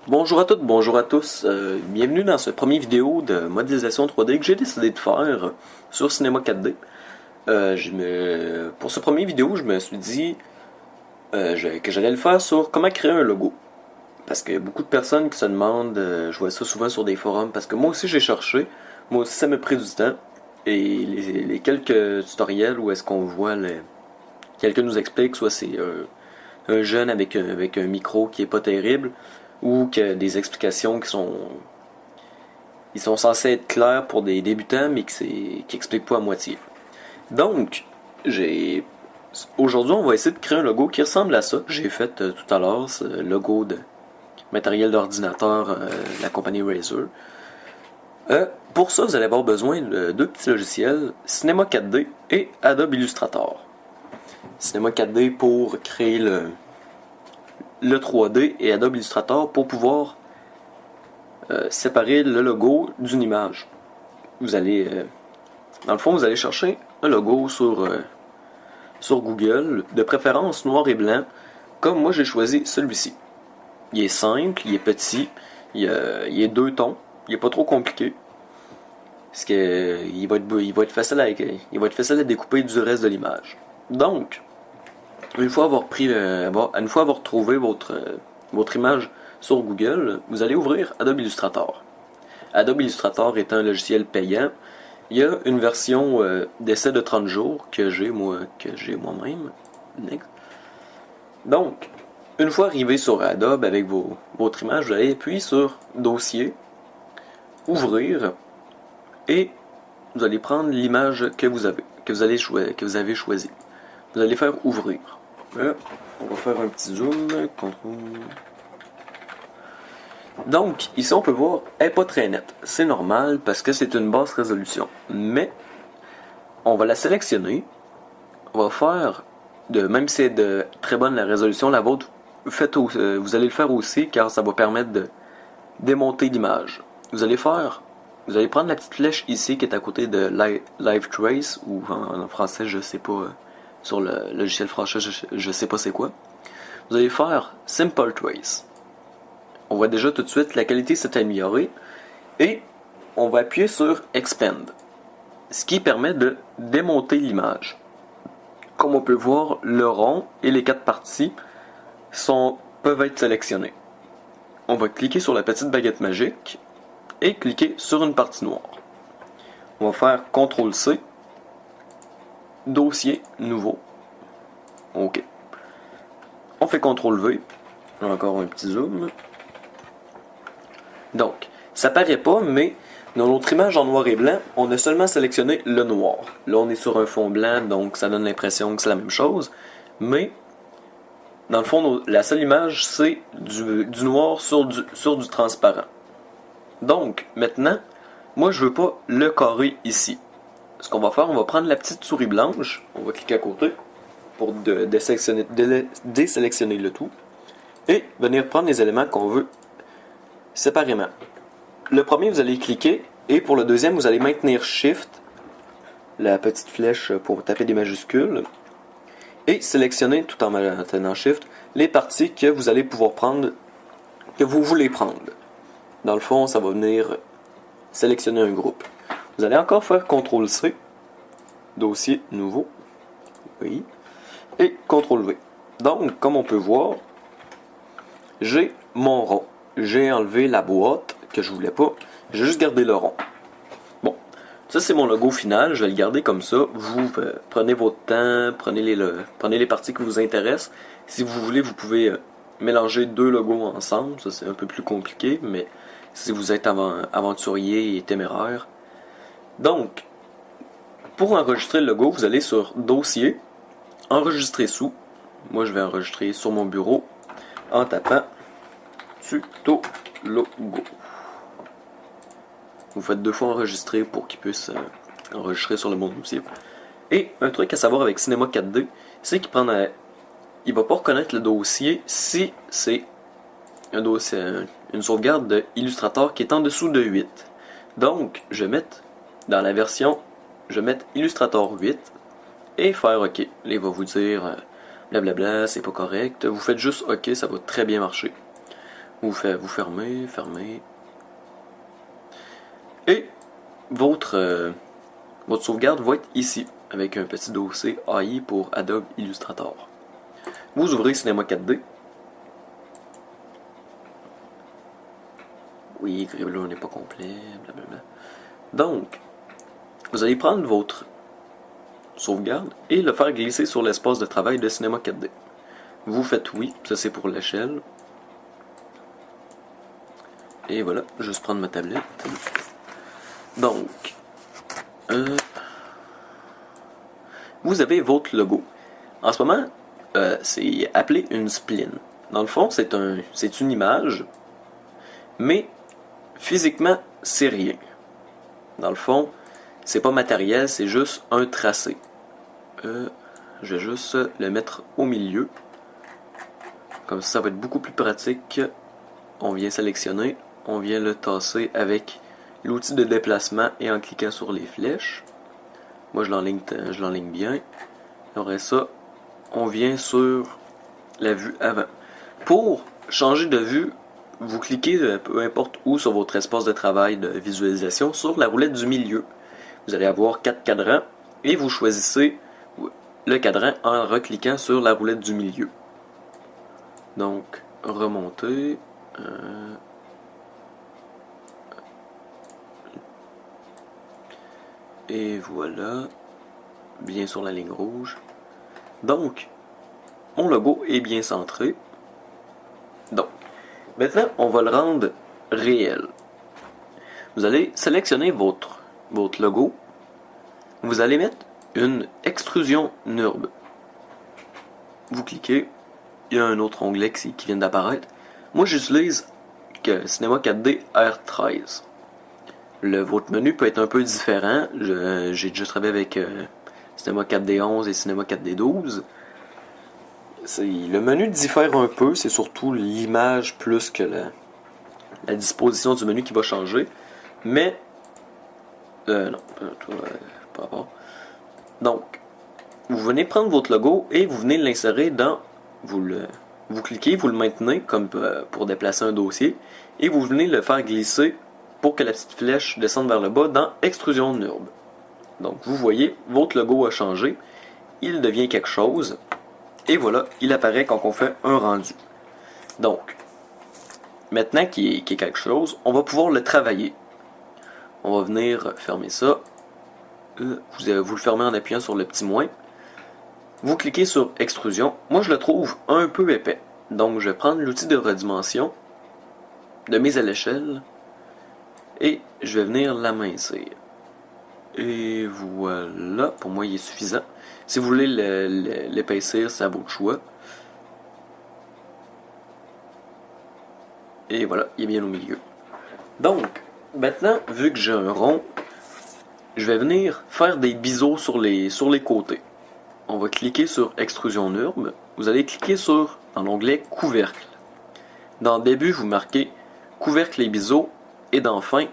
Bonjour à toutes, bonjour à tous. Bienvenue dans ce premier vidéo de modélisation 3D que j'ai décidé de faire sur Cinema 4D. Pour ce premier vidéo, je me suis dit que j'allais le faire sur comment créer un logo. Parce qu'il y a beaucoup de personnes qui se demandent, je vois ça souvent sur des forums, parce que moi aussi j'ai cherché, moi aussi ça m'a pris du temps. Et les quelques tutoriels où est-ce qu'on voit, quelqu'un nous explique, soit c'est un jeune avec un micro qui est pas terrible, ou que des explications ils sont censés être clairs pour des débutants, mais qui expliquent pas à moitié. Donc, aujourd'hui, on va essayer de créer un logo qui ressemble à ça que j'ai fait tout à l'heure, ce logo de matériel d'ordinateur de la compagnie Razer. Pour ça, vous allez avoir besoin de deux petits logiciels, Cinema 4D et Adobe Illustrator. Cinema 4D pour créer le 3D et Adobe Illustrator pour pouvoir séparer le logo d'une image. Vous allez, dans le fond, vous allez chercher un logo sur Google, de préférence noir et blanc, comme moi j'ai choisi celui-ci. Il est simple, il est petit, il est deux tons, il est pas trop compliqué. Parce que il va être facile à découper du reste de l'image. Donc, une fois avoir trouvé votre image sur Google, vous allez ouvrir Adobe Illustrator. Adobe Illustrator est un logiciel payant. Il y a une version d'essai de 30 jours que j'ai moi-même. Donc, une fois arrivé sur Adobe avec votre image, vous allez appuyer sur Dossier, Ouvrir, et vous allez prendre l'image que vous avez choisie. Vous allez faire Ouvrir. Là, on va faire un petit zoom. Donc, ici on peut voir, elle n'est pas très nette. C'est normal parce que c'est une basse résolution. Mais, on va la sélectionner. On va faire, même si c'est de très bonne la résolution, la vôtre, vous allez le faire aussi car ça va permettre de démonter l'image. Vous allez prendre la petite flèche ici qui est à côté de Live Trace, ou en français je sais pas, sur le logiciel français je sais pas c'est quoi. Vous allez faire Simple Trace. On voit déjà tout de suite la qualité s'est améliorée et on va appuyer sur Expand, ce qui permet de démonter l'image. Comme on peut voir, le rond et les quatre parties peuvent être sélectionnés. On va cliquer sur la petite baguette magique et cliquer sur une partie noire. On va faire CTRL-C, Dossier, Nouveau. OK. On fait CTRL-V. Encore un petit zoom. Donc, ça paraît pas, mais dans notre image en noir et blanc, on a seulement sélectionné le noir. Là, on est sur un fond blanc, donc ça donne l'impression que c'est la même chose. Mais, dans le fond, la seule image, c'est du noir sur du transparent. Donc, maintenant, moi je veux pas le carré ici. Ce qu'on va faire, on va prendre la petite souris blanche, on va cliquer à côté pour désélectionner le tout et venir prendre les éléments qu'on veut séparément. Le premier, vous allez cliquer et pour le deuxième, vous allez maintenir Shift, la petite flèche pour taper des majuscules et sélectionner tout en maintenant Shift les parties que vous allez pouvoir prendre, que vous voulez prendre. Dans le fond, ça va venir sélectionner un groupe. Vous allez encore faire CTRL-C, Dossier, Nouveau, oui, et CTRL-V. Donc, comme on peut voir, j'ai mon rond. J'ai enlevé la boîte que je voulais pas. J'ai juste gardé le rond. Bon, ça c'est mon logo final. Je vais le garder comme ça. Vous prenez votre temps, prenez les parties qui vous intéressent. Si vous voulez, vous pouvez mélanger deux logos ensemble. Ça c'est un peu plus compliqué, mais si vous êtes aventurier et téméraire. Donc, pour enregistrer le logo, vous allez sur Dossier, Enregistrer sous. Moi, je vais enregistrer sur mon bureau en tapant Tuto Logo. Vous faites deux fois enregistrer pour qu'il puisse enregistrer sur le bon dossier. Et un truc à savoir avec Cinema 4D, c'est il va pas reconnaître le dossier si c'est une sauvegarde de Illustrator qui est en dessous de 8. Donc, je vais mettre dans la version, je vais mettre Illustrator 8 et faire OK. Là, il va vous dire blablabla, c'est pas correct. Vous faites juste OK, ça va très bien marcher. Vous fermez. Et votre sauvegarde va être ici, avec un petit dossier AI pour Adobe Illustrator. Vous ouvrez Cinema 4D. Oui, Griblo n'est pas complet, blablabla. Donc, vous allez prendre votre sauvegarde et le faire glisser sur l'espace de travail de Cinema 4D. Vous faites oui, ça c'est pour l'échelle. Et voilà, juste prendre ma tablette. Donc, vous avez votre logo. En ce moment, c'est appelé une spline. Dans le fond, c'est une image, mais physiquement, c'est rien. Dans le fond, c'est pas matériel, c'est juste un tracé. Je vais juste le mettre au milieu. Comme ça va être beaucoup plus pratique. On vient sélectionner, on vient le tasser avec l'outil de déplacement et en cliquant sur les flèches. Moi, je l'enligne bien. Après ça, on vient sur la vue avant. Pour changer de vue, vous cliquez peu importe où sur votre espace de travail de visualisation sur la roulette du milieu. Vous allez avoir 4 cadrans et vous choisissez le cadran en recliquant sur la roulette du milieu. Donc, remonter. Et voilà. Bien sur la ligne rouge. Donc, mon logo est bien centré. Donc, maintenant, on va le rendre réel. Vous allez sélectionner votre logo. Vous allez mettre une extrusion NURB. Vous cliquez. Il y a un autre onglet qui vient d'apparaître. Moi, j'utilise Cinema 4D R13. Votre menu peut être un peu différent. J'ai déjà travaillé avec Cinema 4D11 et Cinema 4D12. Le menu diffère un peu, c'est surtout l'image plus que la disposition du menu qui va changer. Mais, non, pas rapport. Donc, vous venez prendre votre logo et vous venez l'insérer dans, vous cliquez, vous le maintenez comme pour déplacer un dossier et vous venez le faire glisser pour que la petite flèche descende vers le bas dans Extrusion NURB. Donc, vous voyez, votre logo a changé, il devient quelque chose. Et voilà, il apparaît quand on fait un rendu. Donc, maintenant qu'il est quelque chose, on va pouvoir le travailler. On va venir fermer ça. Vous le fermez en appuyant sur le petit moins. Vous cliquez sur Extrusion. Moi, je le trouve un peu épais. Donc, je vais prendre l'outil de redimension, de mise à l'échelle, et je vais venir l'amincir. Et voilà, pour moi, il est suffisant. Si vous voulez l'épaissir, c'est à votre choix. Et voilà, il est bien au milieu. Donc, maintenant, vu que j'ai un rond, je vais venir faire des biseaux sur les côtés. On va cliquer sur Extrusion NURB. Vous allez cliquer dans l'onglet Couvercle. Dans Début, vous marquez Couvercle et biseaux. Et dans Fin,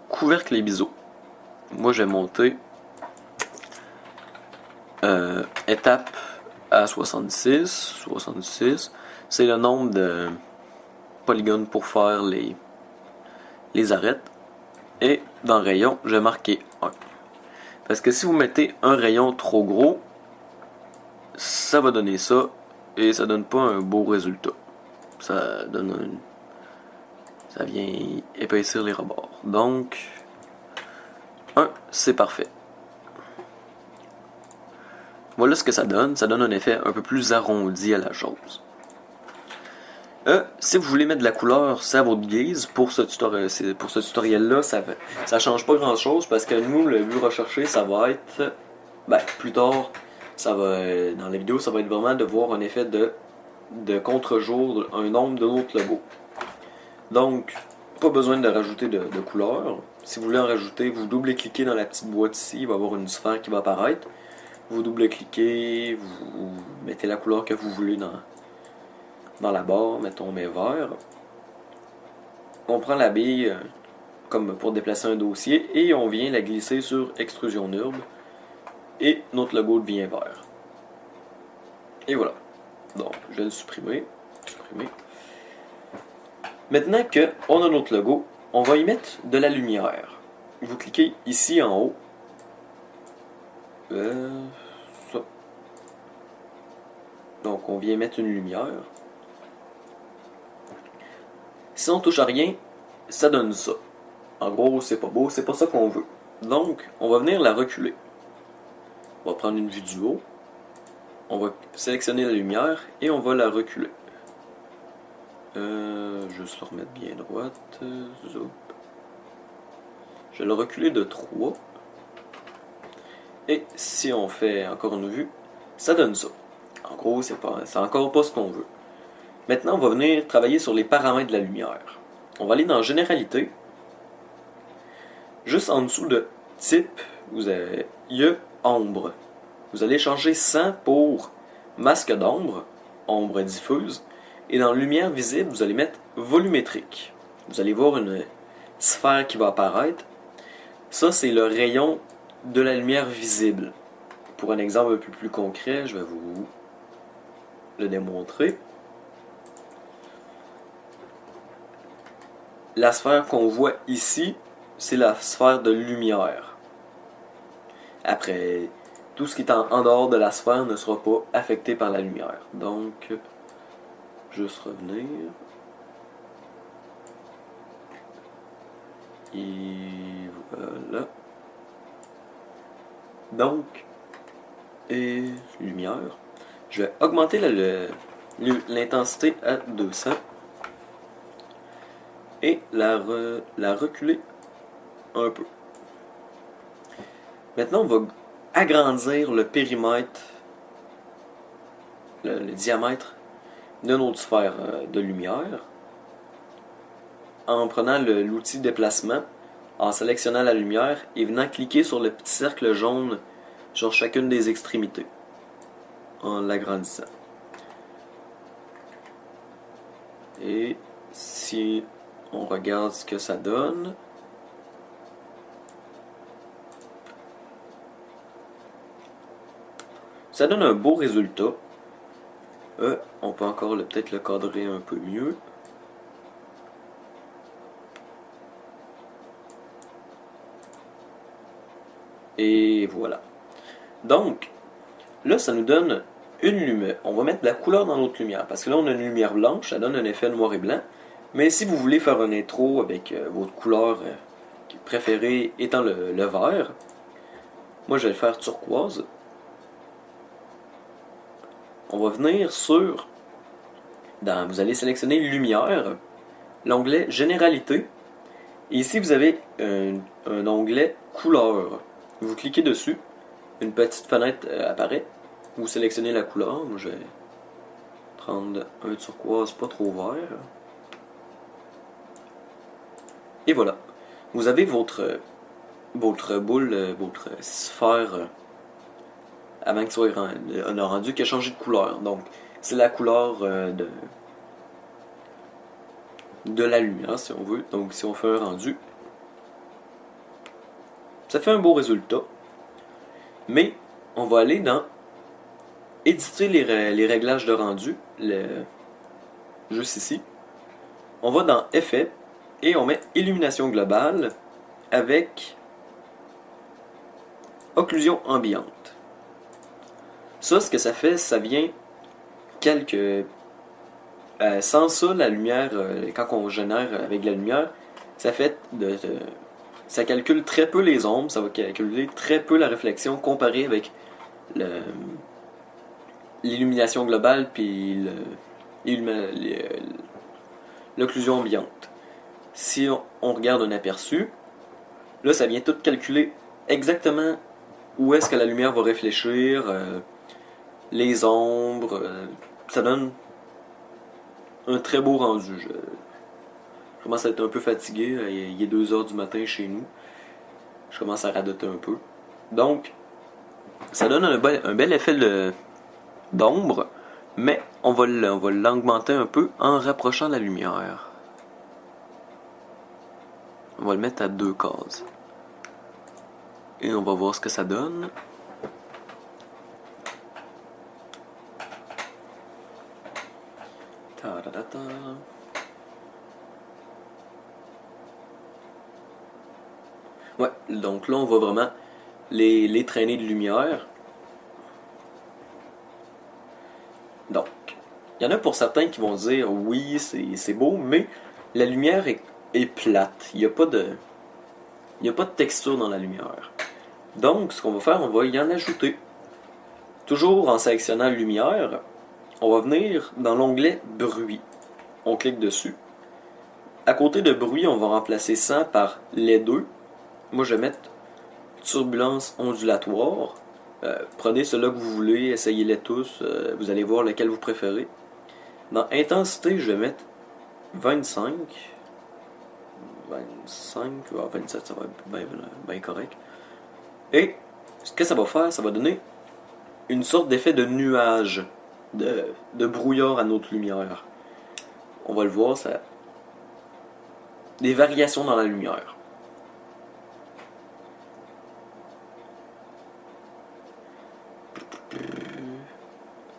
Couvercle et biseaux. Moi, je vais monter étape à 66. C'est le nombre de polygones pour faire les arêtes. Et dans rayon, je vais marquer 1. Parce que si vous mettez un rayon trop gros, ça va donner ça. Et ça donne pas un beau résultat. Ça vient épaissir les rebords. Donc, 1, c'est parfait. Voilà ce que ça donne. Ça donne un effet un peu plus arrondi à la chose. Si vous voulez mettre de la couleur, c'est à votre guise. Pour ce tutoriel-là, ça change pas grand-chose parce que nous, le but recherché, ça va être... plus tard, dans la vidéo, ça va être vraiment de voir un effet de contre-jour, un ombre de notre logo. Donc, pas besoin de rajouter de couleur. Si vous voulez en rajouter, vous double-cliquez dans la petite boîte ici, il va y avoir une sphère qui va apparaître. Vous double-cliquez, vous mettez la couleur que vous voulez dans la barre, mettons mes vert. On prend la bille comme pour déplacer un dossier et on vient la glisser sur Extrusion NURB et notre logo devient vert. Et voilà. Donc, je vais le supprimer. Maintenant qu'on a notre logo, on va y mettre de la lumière. Vous cliquez ici en haut. Ça. Donc on vient mettre une lumière. Si on touche à rien, ça donne ça. En gros, c'est pas beau, c'est pas ça qu'on veut. Donc, on va venir la reculer. On va prendre une vue du haut. On va sélectionner la lumière et on va la reculer. Juste la remettre bien droite. Zoup. Je vais le reculer de 3. Et si on fait encore une vue, ça donne ça. En gros, c'est encore pas ce qu'on veut. Maintenant, on va venir travailler sur les paramètres de la lumière. On va aller dans Généralité. Juste en dessous de Type, il y a Ombre. Vous allez changer 100 pour Masque d'ombre, ombre diffuse. Et dans Lumière visible, vous allez mettre Volumétrique. Vous allez voir une sphère qui va apparaître. Ça, c'est le rayon de la lumière visible. Pour un exemple un peu plus concret, je vais vous le démontrer. La sphère qu'on voit ici, c'est la sphère de lumière. Après, tout ce qui est en dehors de la sphère ne sera pas affecté par la lumière. Donc, juste revenir. Et voilà. Donc, et lumière. Je vais augmenter l'intensité à 200. Et la reculer un peu. Maintenant, on va agrandir le périmètre, le diamètre de notre sphère de lumière en prenant l'outil déplacement, en sélectionnant la lumière et venant cliquer sur le petit cercle jaune sur chacune des extrémités en l'agrandissant. Et si on regarde ce que ça donne, ça donne un beau résultat. On peut encore peut-être le cadrer un peu mieux. Et voilà. Donc, là, ça nous donne une lumière. On va mettre de la couleur dans notre lumière. Parce que là, on a une lumière blanche, ça donne un effet noir et blanc. Mais si vous voulez faire un intro avec votre couleur préférée étant le vert, moi, je vais le faire turquoise. On va venir sur... vous allez sélectionner Lumière, l'onglet Généralité. Et ici, vous avez un onglet Couleur. Vous cliquez dessus, une petite fenêtre apparaît. Vous sélectionnez la couleur. Moi, je vais prendre un turquoise pas trop vert. Et voilà. Vous avez votre boule, votre sphère avant que soit un rendu qui a changé de couleur. Donc, c'est la couleur de la lumière, si on veut. Donc, si on fait un rendu, ça fait un beau résultat. Mais, on va aller dans éditer les réglages de rendu, juste ici. On va dans Effet et on met Illumination globale avec Occlusion ambiante. Ça, ce que ça fait, ça vient sans ça, la lumière, quand on génère avec la lumière, ça fait ça calcule très peu les ombres, ça va calculer très peu la réflexion comparé avec l'illumination globale puis l'occlusion ambiante. Si on regarde un aperçu, là, ça vient tout calculer exactement où est-ce que la lumière va réfléchir, les ombres, ça donne un très beau rendu. Je commence à être un peu fatigué, il est 2h du matin chez nous. Je commence à radoter un peu. Donc, ça donne un bel effet d'ombre, mais on va l'augmenter un peu en rapprochant la lumière. On va le mettre à 2 cases. Et on va voir ce que ça donne. Donc là, on voit vraiment les traînées de lumière. Donc, il y en a pour certains qui vont dire oui, c'est beau, mais la lumière est plate. Il n'y a pas de texture dans la lumière. Donc, ce qu'on va faire, on va y en ajouter. Toujours en sélectionnant lumière, on va venir dans l'onglet bruit. On clique dessus. À côté de bruit, on va remplacer 100 par les deux. Moi, je vais mettre turbulence ondulatoire. Prenez ceux-là que vous voulez, essayez-les tous. Vous allez voir lequel vous préférez. Dans intensité, je vais mettre 25. 25, 27, ça va être bien correct. Et ce que ça va faire, ça va donner une sorte d'effet de nuage, de brouillard à notre lumière. On va le voir, ça. Des variations dans la lumière.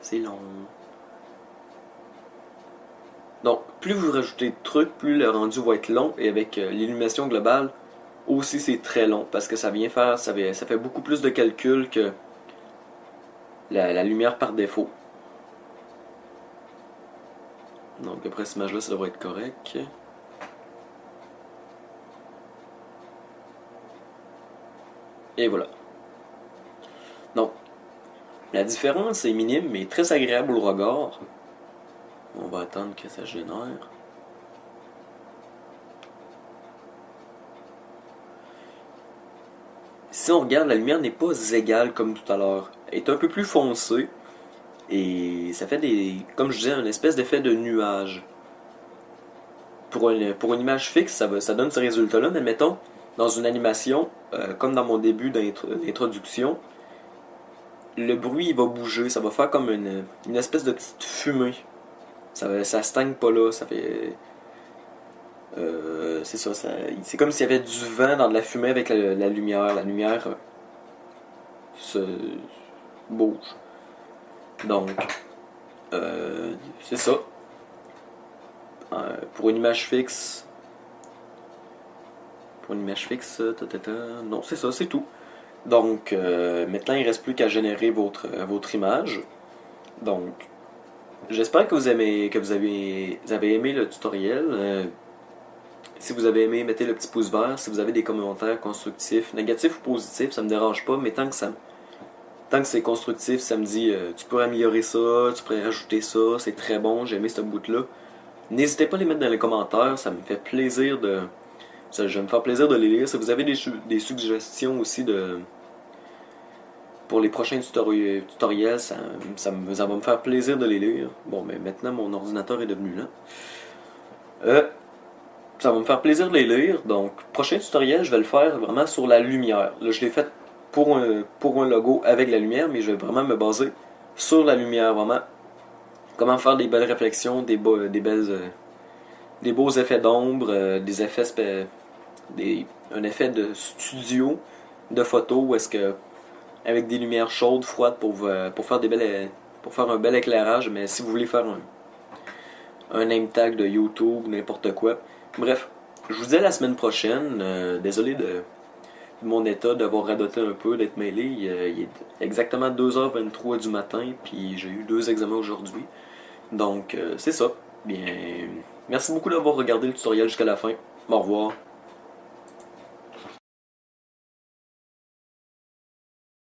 C'est long. Donc, plus vous rajoutez de trucs, plus le rendu va être long. Et avec l'illumination globale, aussi c'est très long. Parce que ça fait beaucoup plus de calculs que la lumière par défaut. Donc, après cette image-là, ça devrait être correct. Et voilà. Donc, la différence est minime, mais très agréable au regard. On va attendre que ça génère. Si on regarde, la lumière n'est pas égale comme tout à l'heure. Elle est un peu plus foncée. Et ça fait comme je disais, une espèce d'effet de nuage. Pour une image fixe, ça donne ce résultat-là, mais mettons, dans une animation, comme dans mon début d'introduction, le bruit il va bouger, ça va faire comme une espèce de petite fumée. Ça stagne pas là, ça fait. C'est ça, c'est comme s'il y avait du vent dans de la fumée avec la lumière. La lumière se bouge. Donc, c'est ça. Pour une image fixe. Non, c'est ça, c'est tout. Donc, maintenant, il ne reste plus qu'à générer votre image. Donc, j'espère que vous avez aimé le tutoriel. Si vous avez aimé, mettez le petit pouce vert. Si vous avez des commentaires constructifs, négatifs ou positifs, ça me dérange pas, mais tant que c'est constructif, ça me dit tu pourrais améliorer ça, tu pourrais rajouter ça, c'est très bon, j'ai aimé ce bout-là. N'hésitez pas à les mettre dans les commentaires, ça me fait plaisir je vais me faire plaisir de les lire. Si vous avez des suggestions aussi pour les prochains tutoriels, ça va me faire plaisir de les lire. Bon, mais maintenant mon ordinateur est devenu lent. Ça va me faire plaisir de les lire. Donc, prochain tutoriel, je vais le faire vraiment sur la lumière. Là, je l'ai fait pour un logo avec la lumière, mais je vais vraiment me baser sur la lumière, vraiment. Comment faire des belles réflexions, des beaux effets d'ombre, un effet de studio, de photo, où est-ce que avec des lumières chaudes, froides pour faire un bel éclairage. Mais si vous voulez faire un name tag de YouTube, n'importe quoi. Bref, je vous dis à la semaine prochaine. Désolé de mon état, d'avoir radoté un peu, d'être mêlé. Il est exactement 2h23 du matin, puis j'ai eu 2 examens aujourd'hui. Donc, c'est ça. Bien, merci beaucoup d'avoir regardé le tutoriel jusqu'à la fin. Au revoir.